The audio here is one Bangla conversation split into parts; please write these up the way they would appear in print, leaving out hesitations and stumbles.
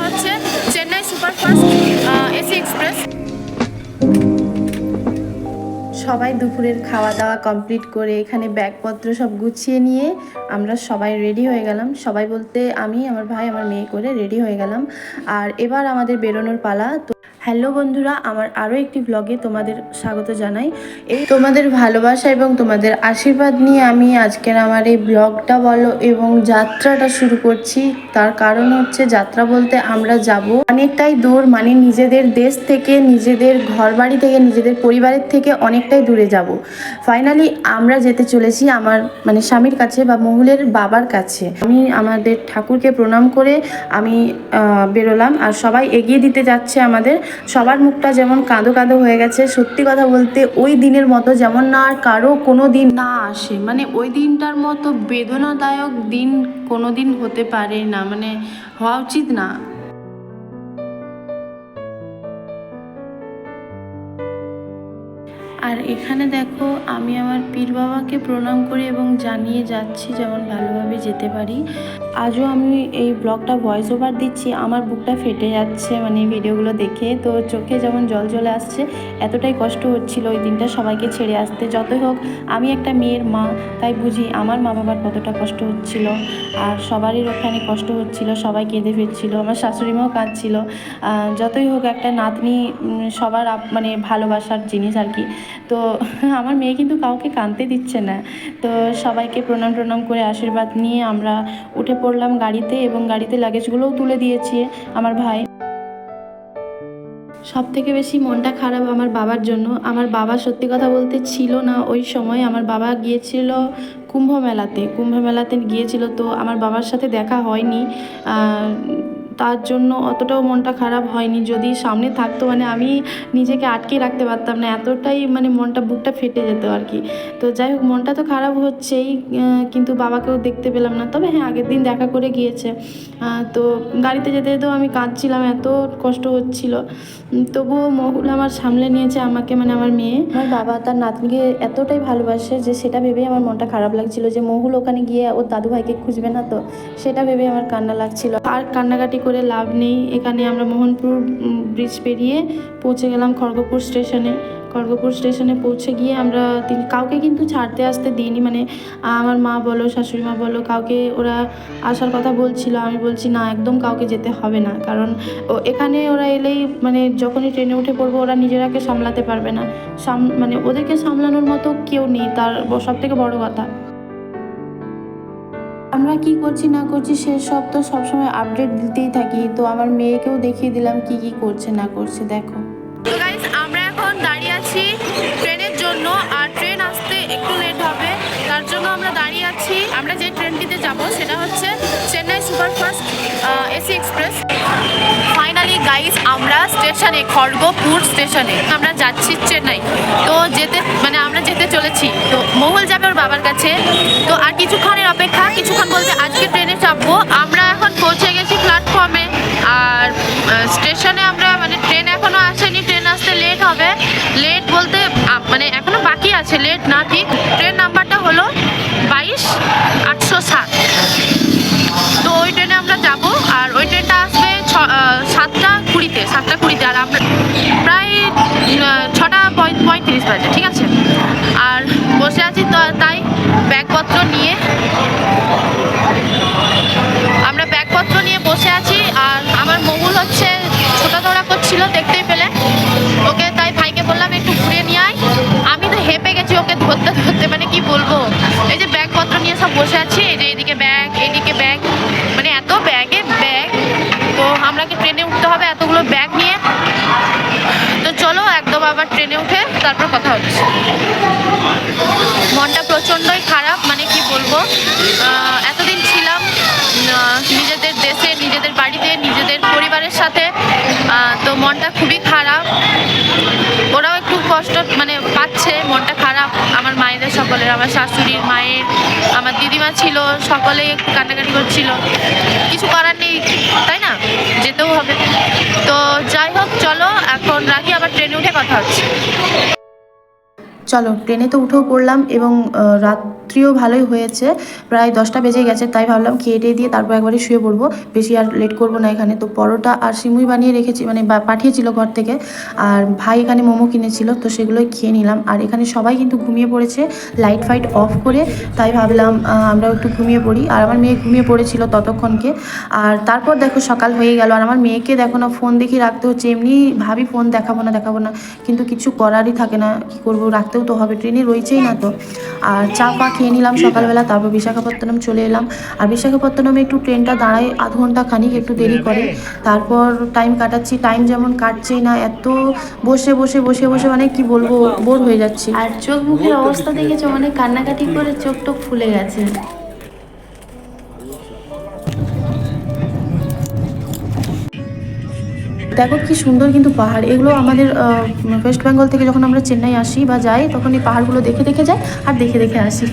হচ্ছে চেন্নাই সুপারফাস্ট এসি এক্সপ্রেস। সবাই দুপুরের খাওয়া দাওয়া কমপ্লিট করে এখানে ব্যাগপত্র সব গুছিয়ে নিয়ে আমরা সবাই রেডি হয়ে গেলাম। সবাই বলতে আমি, আমার ভাই, আমার মেয়ে করে রেডি হয়ে গেলাম। আর এবার আমাদের বেরোনোর পালা। তো হ্যালো বন্ধুরা, আমার আরও একটি ব্লগে তোমাদের স্বাগত জানাই। এই তোমাদের ভালোবাসা এবং তোমাদের আশীর্বাদ নিয়ে আমি আজকের আমার এই ব্লগটা বলো এবং যাত্রাটা শুরু করছি। তার কারণ হচ্ছে, যাত্রা বলতে আমরা যাব অনেকটাই দূর, মানে নিজেদের দেশ থেকে, নিজেদের ঘরবাড়ি থেকে, নিজেদের পরিবারের থেকে অনেকটাই দূরে যাব। ফাইনালি আমরা যেতে চলেছি আমার মানে স্বামীর কাছে বা মহুলের বাবার কাছে। আমি আমাদের ঠাকুরকে প্রণাম করে আমি বেরোলাম, আর সবাই এগিয়ে দিতে যাচ্ছে আমাদের। সবার মুখটা যেমন কাঁদো কাঁদো হয়ে গেছে। সত্যি কথা বলতে ওই দিনের মতো যেমন না আর কারো কোনো দিন না আসে, মানে ওই দিনটার মতো বেদনাদায়ক দিন কোনো দিন হতে পারে না, মানে হওয়া উচিত না। আর এখানে দেখো আমি আমার পীর বাবাকে প্রণাম করে এবং জানিয়ে যাচ্ছি যেমন ভালোভাবে যেতে পারি। আজও আমি এই ব্লগটা ভয়েস ওভার দিচ্ছি, আমার বুকটা ফেটে যাচ্ছে মানে ভিডিওগুলো দেখে। তো চোখে যেমন জল চলে আসছে, এতটাই কষ্ট হচ্ছিল ওই দিনটা সবাইকে ছেড়ে আসতে। যতই হোক আমি একটা মেয়ের মা, তাই বুঝি আমার মা বাবার কতটা কষ্ট হচ্ছিল। আর সবারই ওখানে কষ্ট হচ্ছিল, সবাই কেঁদে ফিরছিল, আমার শাশুড়িমাও কাঁদছিল। যতই হোক একটা নাতনি সবার মানে ভালোবাসার জিনিস আর কি। তো আমার মেয়ে কিন্তু কাউকে কাঁদতে দিচ্ছে না। তো সবাইকে প্রণাম টনাম করে আশীর্বাদ নিয়ে আমরা উঠে পড়লাম গাড়িতে, এবং গাড়িতে লাগেজগুলোও তুলে দিয়েছে আমার ভাই। সব থেকে বেশি মনটা খারাপ আমার বাবার জন্য। আমার বাবা সত্যি কথা বলতে ছিল না ওই সময়। আমার বাবা গিয়েছিল কুম্ভ মেলাতে গিয়েছিল, তো আমার বাবার সাথে দেখা হয়নি। তার জন্য অতটাও মনটা খারাপ হয়নি। যদি সামনে থাকতো মানে আমি নিজেকে আটকে রাখতে পারতাম না, এতটাই মানে মনটা বুকটা ফেটে যেত আর কি। তো যাই হোক, মনটা তো খারাপ হচ্ছেই, কিন্তু বাবাকেও দেখতে পেলাম না। তবে হ্যাঁ, আগের দিন দেখা করে গিয়েছে। তো গাড়িতে যেতে যেতেও আমি কাঁদছিলাম, এত কষ্ট হচ্ছিল। তবুও মহুল আমার সামলে নিয়েছে আমাকে, মানে আমার মেয়ে। আমার বাবা তার নাতনিকে এতটাই ভালোবাসে যে সেটা ভেবেই আমার মনটা খারাপ লাগছিল যে মহুল ওখানে গিয়ে ওর দাদু ভাইকে খুঁজবে না, তো সেটা ভেবে আমার কান্না লাগছিল। আর কান্নাকাটি করে লাভ নেই। এখানে আমরা মোহনপুর ব্রিজ পেরিয়ে পৌঁছে গেলাম খড়গপুর স্টেশনে পৌঁছে গিয়ে আমরা কাউকে কিন্তু ছাড়তে আসতে দিইনি, মানে আমার মা বলো, শাশুড়ি মা বলো, কাউকে ওরা আসার কথা বলছিল। আমি বলছি না, একদম কাউকে যেতে হবে না, কারণ এখানে ওরা এলেই মানে যখনই ট্রেনে উঠে পড়বো ওরা নিজেরাকে সামলাতে পারবে না। মানে ওদেরকে সামলানোর মতো কেউ নেই, তার সব থেকে বড় কথা। আমরা কি করছি না করছি সেসব তো সবসময় আপডেট দিতেই থাকি। তো আমার মেয়েকেও দেখিয়ে দিলাম কি কি করছে না করছে, দেখো। তো গাইস, আমরা এখন দাঁড়িয়ে আছি ট্রেনের জন্য, আর ট্রেন আসতে একটু লেট হবে, তার জন্য আমরা দাঁড়িয়ে আছি। আমরা যে ট্রেনটিতে যাব সেটা হচ্ছে Chennai superfast AC express. Finally guys, আমরা স্টেশনে, খড়গপুর স্টেশনে আমরা যাচ্ছি চেন্নাই। তো আমরা যেতে চলেছি। তো মহুল যাবে ওর বাবার কাছে। তো আর কিছুক্ষণের অপেক্ষা, কিছুক্ষণ বলতে আজকে ট্রেনে চাপবো। আমরা এখন পৌঁছে গেছি প্ল্যাটফর্মে। আর স্টেশনে আমরা মানে ট্রেন এখনো আসেনি, ট্রেন আসতে লেট হবে। লেট বলতে মানে এখনো বাকি আছে, লেট না ঠিক। ট্রেন নাম্বারটা হলো 22-807। তো ওই ট্রেনে আমরা যাব, আর ওই ট্রেনটা আসবে 7:20-তে। আর আমরা প্রায় 6:35 বাজে, ঠিক আছে। আর বসে আছি তো, তাই ব্যাগপত্র নিয়ে বসে আছি। আর আমার মহুল হচ্ছে ছোটাধরা করছিল, দেখতেই পেলে ওকে, তাই ভাইকে বললাম একটু ঘুরে নিয়ে আয়। আমি তো হেঁপে গেছি ওকে ধরতে ধরতে, মানে কি বলবো। এই যে ব্যাগপত্র নিয়ে সব বসে আছি, এই যে এদিকে ব্যাগ, এদিকে ব্যাগ, মানে এত ব্যাগে ব্যাগ। তো আমরাকে ট্রেনে উঠতে হবে এতগুলো ব্যাগ নিয়ে। তো চলো একদম আবার ট্রেনে উঠে তারপর কথা হচ্ছে। মনটা প্রচণ্ডই খারাপ, মানে কি বলবো। এতদিন ছিলাম নিজেদের দেশে, নিজেদের বাড়িতে, নিজেদের পরিবারের সাথে। তো মনটা খুবই খারাপ। ওরাও একটু কষ্ট মানে পাচ্ছে, মনটা খারাপ আমার মায়েদের সকলের, আমার শাশুড়ির, মায়ের, আমার দিদিমা ছিল, সকলেই একটু কান্নাকাটি করছিল। কিছু করার নেই, তাই না, যেতেও হবে। তো যাই হোক, চলো এখন রাখি, আবার ট্রেনে উঠে কথা হচ্ছে। চলো, ট্রেনে তো উঠেও পড়লাম, এবং রাত্রি রাত্রিও ভালোই হয়েছে, প্রায় 10টা বেজে গেছে, তাই ভাবলাম খেয়ে টেয়ে দিয়ে তারপর একবারে শুয়ে পড়বো, বেশি আর লেট করবো না এখানে। তো পরোটা আর সিমুই বানিয়ে রেখেছি, মানে পাঠিয়েছিল ঘর থেকে, আর ভাই এখানে মোমো কিনেছিল, তো সেগুলোই খেয়ে নিলাম। আর এখানে সবাই কিন্তু ঘুমিয়ে পড়েছে লাইট ফাইট অফ করে, তাই ভাবলাম আমরাও একটু ঘুমিয়ে পড়ি। আর আমার মেয়ে ঘুমিয়ে পড়েছিল ততক্ষণকে। আর তারপর দেখো সকাল হয়ে গেল, আর আমার মেয়েকে দেখো না ফোন দেখি রাখতে হচ্ছে। এমনি ভাবি ফোন দেখাবো না, কিন্তু কিছু করারই থাকে না, কি করব, রাখতেও তো হবে, ট্রেনে রয়েছেই না তো। আর চা পা খেয়ে নিলাম সকালবেলা, তারপর বিশাখাপত্তনম চলে এলাম। আর বিশাখাপত্তনমে একটু ট্রেনটা দাঁড়ায় আধ ঘন্টা খানিক, একটু দেরি করে, তারপর টাইম কাটাচ্ছি। টাইম যেমন কাটছেই না, এত বসে বসে বসে বসে মানে কি বলবো, বোর হয়ে যাচ্ছি। আর চোখ মুখের অবস্থা দেখেছো, মানে কান্নাকাটি করে চোখ টোক ফুলে গেছে। দেখো কি সুন্দর কিন্তু পাহাড় এগুলো। আমাদের ওয়েস্ট বেঙ্গল থেকে যখন আমরা চেন্নাই আসি বা যাই, তখন এই পাহাড়গুলো দেখে দেখে যাই আর দেখে দেখে আসি।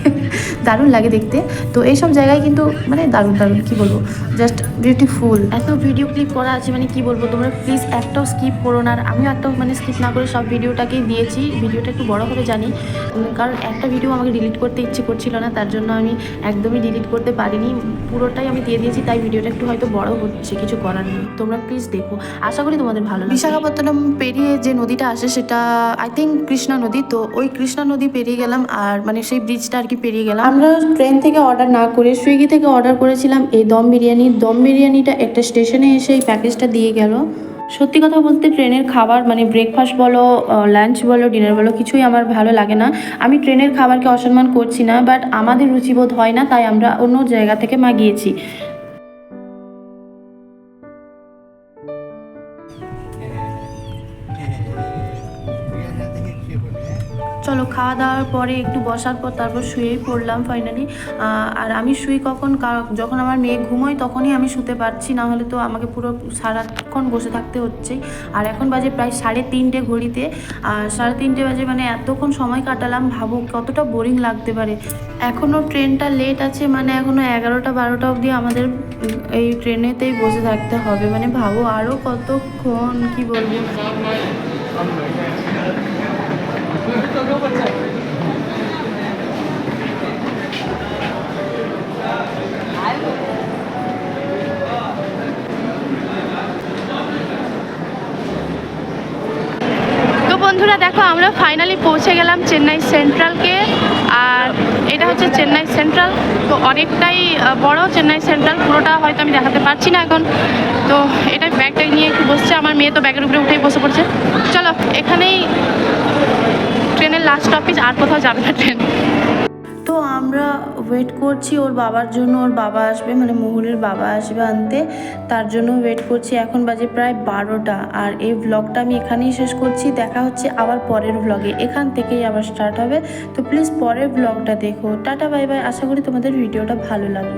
দারুণ লাগে দেখতে। তো এইসব জায়গায় কিন্তু মানে দারুণ দারুণ, কী বলবো, জাস্ট বিউটিফুল। এত ভিডিও ক্লিপ করা আছে, মানে কি বলবো, তোমরা প্লিজ একটাও স্কিপ করো না। আর আমিও একটাও মানে স্কিপ না করে সব ভিডিওটাকেই দিয়েছি। ভিডিওটা একটু বড় হবে জানি, কারণ একটা ভিডিও আমাকে ডিলিট করতে ইচ্ছে করছিল না, তার জন্য আমি একদমই ডিলিট করতে পারিনি, পুরোটাই আমি দিয়ে দিয়েছি। তাই ভিডিওটা একটু হয়তো বড় হচ্ছে, কিছু করার নেই। তোমরা প্লিজ দেখো, আশা করি তোমাদের ভালো লাগবে। বিশাখাপত্তনম পেরিয়ে যে নদীটা আসে সেটা আই থিঙ্ক কৃষ্ণা নদী। তো ওই কৃষ্ণা নদী পেরিয়ে গেলাম, আর মানে সেই ব্রিজটা আর কি পেরিয়ে গেলাম। আমরা ট্রেন থেকে অর্ডার না করে সুইগি থেকে অর্ডার করেছিলাম এই দম বিরিয়ানি। দম বিরিয়ানিটা একটা স্টেশনে এসে এই প্যাকেজটা দিয়ে গেল। সত্যি কথা বলতে ট্রেনের খাবার মানে ব্রেকফাস্ট বলো, লাঞ্চ বলো, ডিনার বলো, কিছুই আমার ভালো লাগে না। আমি ট্রেনের খাবারকে অসম্মান করছি না, বাট আমাদের রুচিবোধ হয় না, তাই আমরা অন্য জায়গা থেকে মাগিয়েছি। চলো খাওয়া দাওয়ার পরে একটু বসার পর তারপর শুয়েই পড়লাম ফাইনালি। আর আমি শুই কখন, যখন আমার মেয়ে ঘুমোয় তখনই আমি শুতে পারছি, না হলে তো আমাকে পুরো সারাক্ষণ বসে থাকতে হচ্ছে। আর এখন বাজে প্রায় 3:30 ঘড়িতে, আর 3:30 বাজে, মানে এতক্ষণ সময় কাটালাম, ভাবো কতটা বোরিং লাগতে পারে। এখনও ট্রেনটা লেট আছে, মানে এখনও 11টা 12টা অবধি আমাদের এই ট্রেনেতেই বসে থাকতে হবে, মানে ভাবো আরও কতক্ষণ, কি বলবো। তো বন্ধুরা দেখো, আমরা ফাইনালি পৌঁছে গেলাম চেন্নাই সেন্ট্রালকে। আর এটা হচ্ছে চেন্নাই সেন্ট্রাল। তো অনেকটাই বড় চেন্নাই সেন্ট্রাল, পুরোটা হয়তো আমি দেখাতে পারছি না এখন। তো এটা ব্যাগটা নিয়ে একটু বসছে, আমার মেয়ে তো ব্যাগের উপরে উঠেই বসে পড়ছে। চলো, এখানেই ট্রেনের লাস্ট স্টপেজ, আর কোথাও যাবে না ট্রেন। তো আমরা ওয়েট করছি ওর বাবার জন্য, ওর বাবা আসবে, মানে মহুলের বাবা আসবে আনতে, তার জন্য ওয়েট করছি। এখন বাজে প্রায় 12টা। আর এই ভ্লগটা আমি এখানেই শেষ করছি, দেখা হচ্ছে আবার পরের ভ্লগে, এখান থেকেই আবার স্টার্ট হবে। তো প্লিজ পরের ভ্লগটা দেখো। টাটা বাই বাই, আশা করি তোমাদের ভিডিওটা ভালো লাগলো।